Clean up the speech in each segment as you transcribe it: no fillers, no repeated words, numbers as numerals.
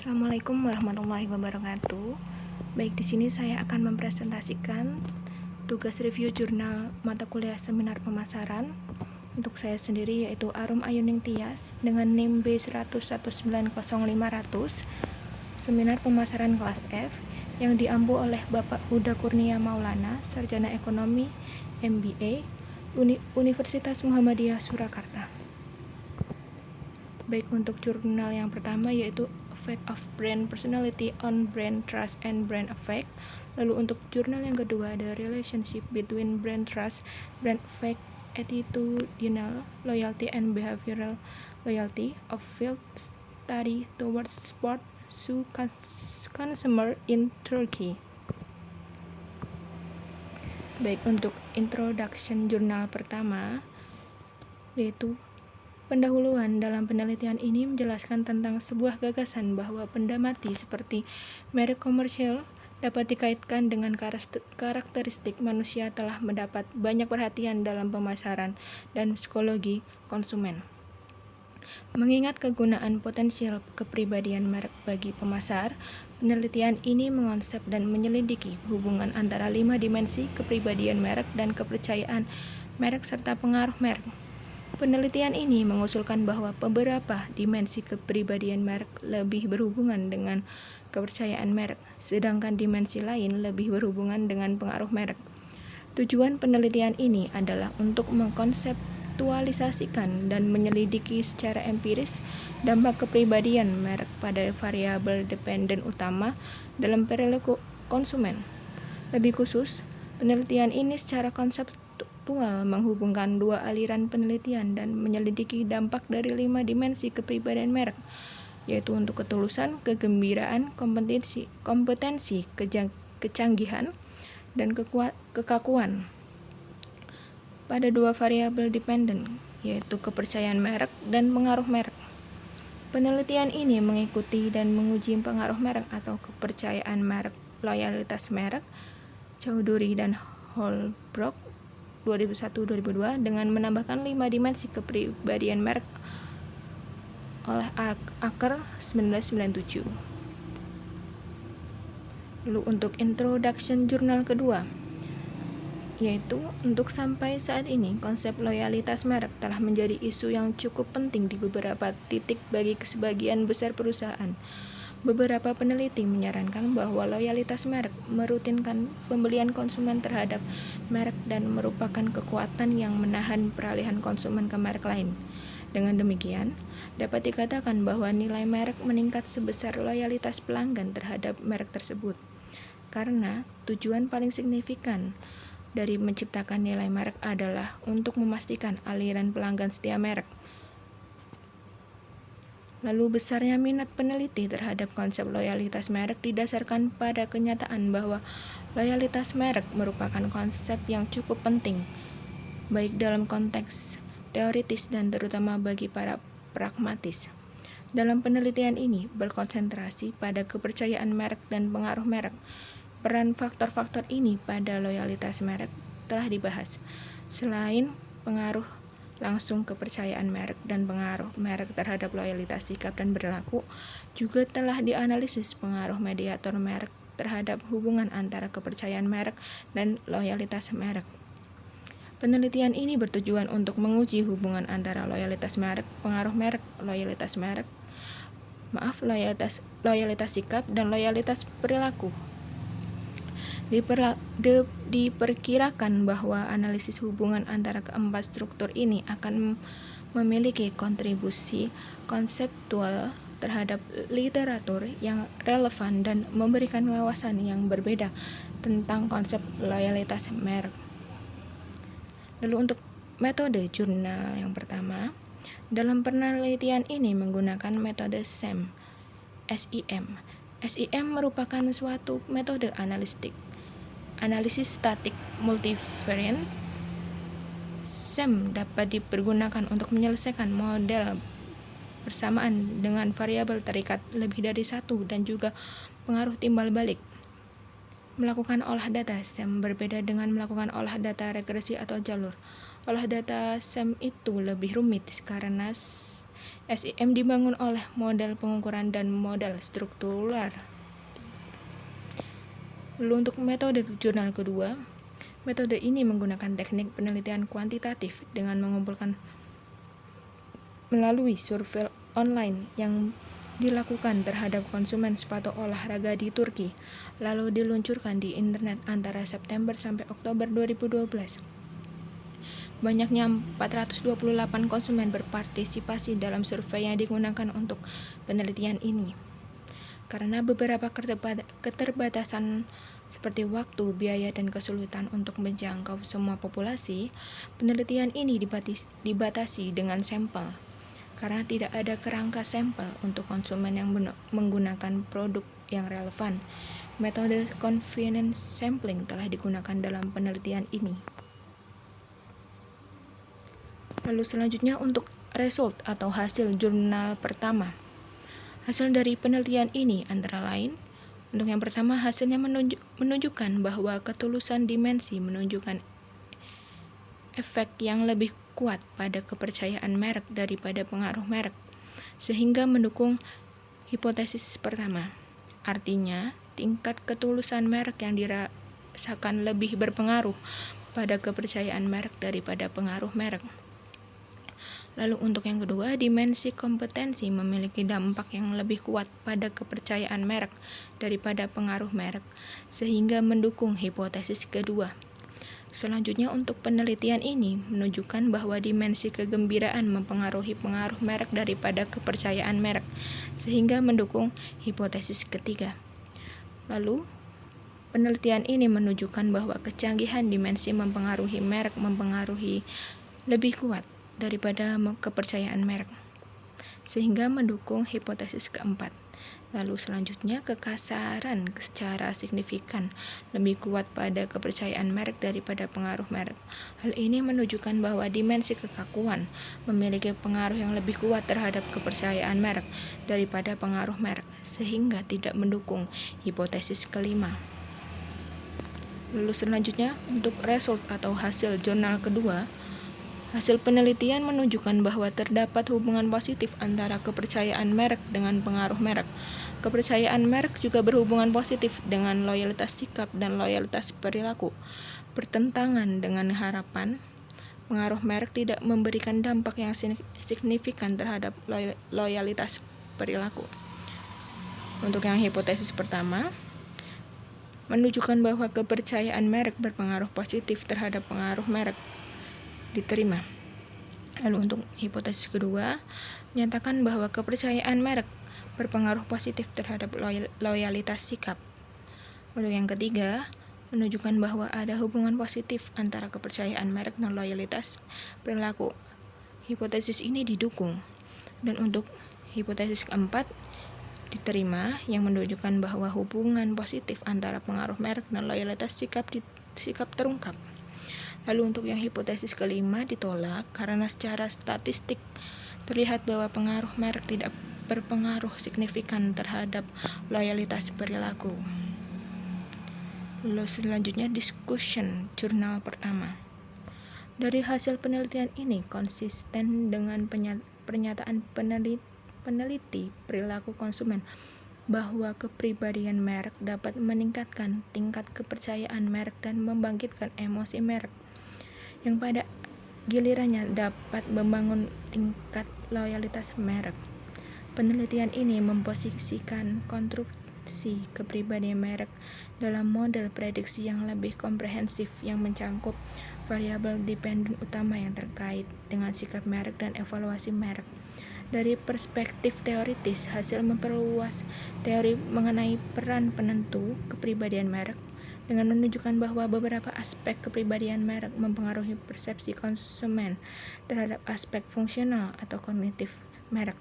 Assalamualaikum warahmatullahi wabarakatuh. Baik, di sini saya akan mempresentasikan tugas review jurnal mata kuliah seminar pemasaran untuk saya sendiri, yaitu Arum Ayuning Tias dengan NIM B100190500 seminar pemasaran kelas F yang diampu oleh Bapak Huda Kurnia Maulana, Sarjana Ekonomi MBA Universitas Muhammadiyah Surakarta. Baik, untuk jurnal yang pertama yaitu Effect of Brand Personality on Brand Trust and Brand Effect. Lalu untuk jurnal yang kedua ada Relationship Between Brand Trust, Brand Effect, Attitudinal Loyalty and Behavioral Loyalty of Field Study Towards Sport Shoe Consumer in Turkey. Baik, untuk introduction jurnal pertama yaitu pendahuluan. Dalam penelitian ini menjelaskan tentang sebuah gagasan bahwa benda mati seperti merek komersial dapat dikaitkan dengan karakteristik manusia telah mendapat banyak perhatian dalam pemasaran dan psikologi konsumen. Mengingat kegunaan potensial kepribadian merek bagi pemasar, penelitian ini mengonsep dan menyelidiki hubungan antara 5 dimensi kepribadian merek dan kepercayaan merek serta pengaruh merek. Penelitian ini mengusulkan bahwa beberapa dimensi kepribadian merek lebih berhubungan dengan kepercayaan merek, sedangkan dimensi lain lebih berhubungan dengan pengaruh merek. Tujuan penelitian ini adalah untuk mengkonseptualisasikan dan menyelidiki secara empiris dampak kepribadian merek pada variabel dependen utama dalam perilaku konsumen. Lebih khusus, penelitian ini secara konseptual menghubungkan dua aliran penelitian dan menyelidiki dampak dari 5 dimensi kepribadian merek, yaitu untuk ketulusan, kegembiraan, kompetensi, kecanggihan, dan kekakuan pada dua variabel dependen, yaitu kepercayaan merek dan pengaruh merek. Penelitian ini mengikuti dan menguji pengaruh merek atau kepercayaan merek, loyalitas merek, Chowdhury dan Holbrook 2001-2002 dengan menambahkan 5 dimensi kepribadian merek oleh Acker 1997. Lalu untuk introduction jurnal kedua, yaitu untuk sampai saat ini konsep loyalitas merek telah menjadi isu yang cukup penting di beberapa titik bagi sebagian besar perusahaan. Beberapa peneliti menyarankan bahwa loyalitas merek merutinkan pembelian konsumen terhadap merek dan merupakan kekuatan yang menahan peralihan konsumen ke merek lain. Dengan demikian, dapat dikatakan bahwa nilai merek meningkat sebesar loyalitas pelanggan terhadap merek tersebut. Karena tujuan paling signifikan dari menciptakan nilai merek adalah untuk memastikan aliran pelanggan setia merek. Lalu besarnya minat peneliti terhadap konsep loyalitas merek didasarkan pada kenyataan bahwa loyalitas merek merupakan konsep yang cukup penting, baik dalam konteks teoritis dan terutama bagi para pragmatis. Dalam penelitian ini berkonsentrasi pada kepercayaan merek dan pengaruh merek. Peran faktor-faktor ini pada loyalitas merek telah dibahas. Selain pengaruh langsung kepercayaan merek dan pengaruh merek terhadap loyalitas sikap dan berlaku, juga telah dianalisis pengaruh mediator merek terhadap hubungan antara kepercayaan merek dan loyalitas merek. Penelitian ini bertujuan untuk menguji hubungan antara loyalitas merek, pengaruh merek, loyalitas sikap, dan loyalitas perilaku. Diperkirakan bahwa analisis hubungan antara keempat struktur ini akan memiliki kontribusi konseptual terhadap literatur yang relevan dan memberikan wawasan yang berbeda tentang konsep loyalitas merek. Lalu untuk metode jurnal yang pertama, dalam penelitian ini menggunakan metode SEM. SEM merupakan suatu metode analisis statik multivariant. SEM dapat dipergunakan untuk menyelesaikan model bersamaan dengan variabel terikat lebih dari satu dan juga pengaruh timbal balik. Melakukan olah data SEM berbeda dengan melakukan olah data regresi atau jalur. Olah data SEM itu lebih rumit karena SIM dibangun oleh model pengukuran dan model struktural. Lalu untuk metode jurnal kedua, metode ini menggunakan teknik penelitian kuantitatif dengan mengumpulkan melalui survei online yang dilakukan terhadap konsumen sepatu olahraga di Turki, lalu diluncurkan di internet antara September sampai Oktober 2012. Banyaknya 428 konsumen berpartisipasi dalam survei yang digunakan untuk penelitian ini. Karena beberapa keterbatasan seperti waktu, biaya, dan kesulitan untuk menjangkau semua populasi, penelitian ini dibatasi dengan sampel. Karena tidak ada kerangka sampel untuk konsumen yang menggunakan produk yang relevan, metode convenience sampling telah digunakan dalam penelitian ini. Lalu selanjutnya untuk result atau hasil jurnal pertama. Hasil dari penelitian ini antara lain, untuk yang pertama hasilnya menunjukkan bahwa ketulusan dimensi menunjukkan efek yang lebih kuat pada kepercayaan merek daripada pengaruh merek, sehingga mendukung hipotesis pertama. Artinya, tingkat ketulusan merek yang dirasakan lebih berpengaruh pada kepercayaan merek daripada pengaruh merek. Lalu untuk yang kedua, dimensi kompetensi memiliki dampak yang lebih kuat pada kepercayaan merek daripada pengaruh merek, sehingga mendukung hipotesis kedua. Selanjutnya untuk penelitian ini menunjukkan bahwa dimensi kegembiraan mempengaruhi pengaruh merek daripada kepercayaan merek, sehingga mendukung hipotesis ketiga. Lalu, penelitian ini menunjukkan bahwa kecanggihan dimensi mempengaruhi merek mempengaruhi lebih kuat daripada kepercayaan merek, sehingga mendukung hipotesis keempat. Lalu selanjutnya kekasaran secara signifikan lebih kuat pada kepercayaan merek daripada pengaruh merek. Hal ini menunjukkan bahwa dimensi kekakuan memiliki pengaruh yang lebih kuat terhadap kepercayaan merek daripada pengaruh merek, sehingga tidak mendukung hipotesis kelima. Lalu selanjutnya untuk result atau hasil jurnal kedua, hasil penelitian menunjukkan bahwa terdapat hubungan positif antara kepercayaan merek dengan pengaruh merek. Kepercayaan merek juga berhubungan positif dengan loyalitas sikap dan loyalitas perilaku. Bertentangan dengan harapan, pengaruh merek tidak memberikan dampak yang signifikan terhadap loyalitas perilaku. Untuk yang hipotesis pertama, menunjukkan bahwa kepercayaan merek berpengaruh positif terhadap pengaruh merek diterima. Lalu untuk hipotesis kedua, menyatakan bahwa kepercayaan merek berpengaruh positif terhadap loyalitas sikap. Untuk yang ketiga, menunjukkan bahwa ada hubungan positif antara kepercayaan merek dan loyalitas perilaku. Hipotesis ini didukung. Dan untuk hipotesis keempat, diterima, yang menunjukkan bahwa hubungan positif antara pengaruh merek dan loyalitas sikap terungkap. Lalu untuk yang hipotesis kelima ditolak karena secara statistik terlihat bahwa pengaruh merek tidak berpengaruh signifikan terhadap loyalitas perilaku. Lalu selanjutnya discussion jurnal pertama. Dari hasil penelitian ini konsisten dengan pernyataan peneliti perilaku konsumen bahwa kepribadian merek dapat meningkatkan tingkat kepercayaan merek dan membangkitkan emosi merek, yang pada gilirannya dapat membangun tingkat loyalitas merek. Penelitian ini memposisikan konstruksi kepribadian merek dalam model prediksi yang lebih komprehensif yang mencakup variabel dependen utama yang terkait dengan sikap merek dan evaluasi merek. Dari perspektif teoritis, hasil memperluas teori mengenai peran penentu kepribadian merek dengan menunjukkan bahwa beberapa aspek kepribadian merek mempengaruhi persepsi konsumen terhadap aspek fungsional atau kognitif merek.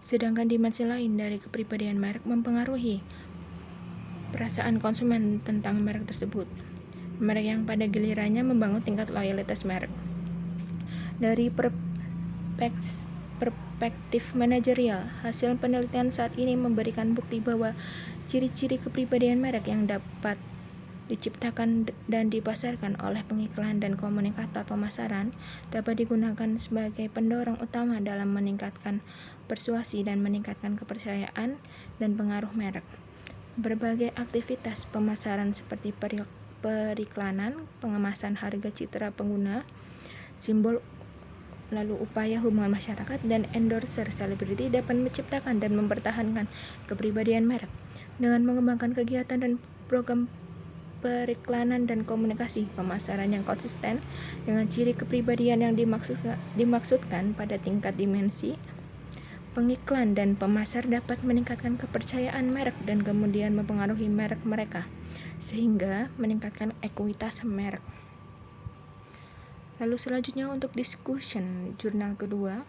Sedangkan dimensi lain dari kepribadian merek mempengaruhi perasaan konsumen tentang merek tersebut. Merek yang pada gilirannya membangun tingkat loyalitas merek. Dari perspektif manajerial, hasil penelitian saat ini memberikan bukti bahwa ciri-ciri kepribadian merek yang dapat diciptakan dan dipasarkan oleh pengiklan dan komunikator pemasaran dapat digunakan sebagai pendorong utama dalam meningkatkan persuasi dan meningkatkan kepercayaan dan pengaruh merek. Berbagai aktivitas pemasaran seperti periklanan, pengemasan harga citra pengguna, simbol, lalu upaya hubungan masyarakat, dan endorser selebriti dapat menciptakan dan mempertahankan kepribadian merek. Dengan mengembangkan kegiatan dan program periklanan dan komunikasi pemasaran yang konsisten dengan ciri kepribadian yang dimaksudkan pada tingkat dimensi, pengiklan dan pemasar dapat meningkatkan kepercayaan merek dan kemudian mempengaruhi merek mereka, sehingga meningkatkan ekuitas merek. Lalu selanjutnya untuk discussion jurnal kedua,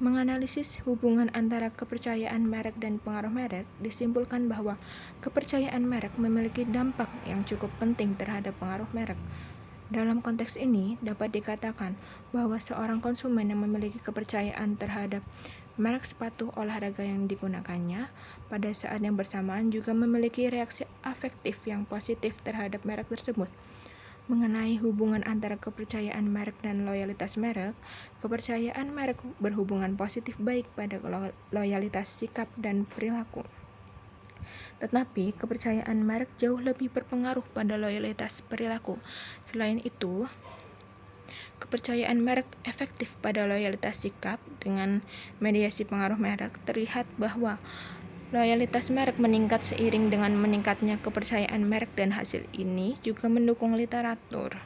menganalisis hubungan antara kepercayaan merek dan pengaruh merek, disimpulkan bahwa kepercayaan merek memiliki dampak yang cukup penting terhadap pengaruh merek. Dalam konteks ini, dapat dikatakan bahwa seorang konsumen yang memiliki kepercayaan terhadap merek sepatu olahraga yang digunakannya pada saat yang bersamaan juga memiliki reaksi afektif yang positif terhadap merek tersebut. Mengenai hubungan antara kepercayaan merek dan loyalitas merek, kepercayaan merek berhubungan positif baik pada loyalitas sikap dan perilaku. Tetapi, kepercayaan merek jauh lebih berpengaruh pada loyalitas perilaku. Selain itu, kepercayaan merek efektif pada loyalitas sikap. Dengan mediasi pengaruh merek, terlihat bahwa loyalitas merek meningkat seiring dengan meningkatnya kepercayaan merek, dan hasil ini juga mendukung literatur.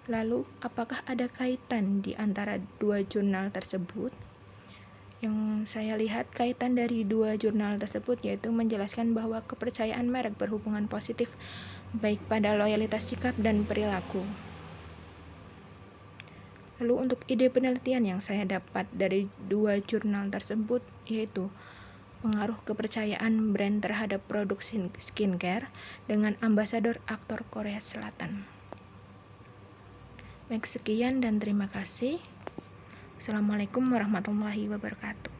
Lalu, apakah ada kaitan di antara dua jurnal tersebut? Yang saya lihat kaitan dari dua jurnal tersebut yaitu menjelaskan bahwa kepercayaan merek berhubungan positif baik pada loyalitas sikap dan perilaku. Lalu untuk ide penelitian yang saya dapat dari dua jurnal tersebut yaitu pengaruh kepercayaan brand terhadap produk skincare dengan ambasador aktor Korea Selatan. Baik, sekian dan terima kasih. Assalamualaikum warahmatullahi wabarakatuh.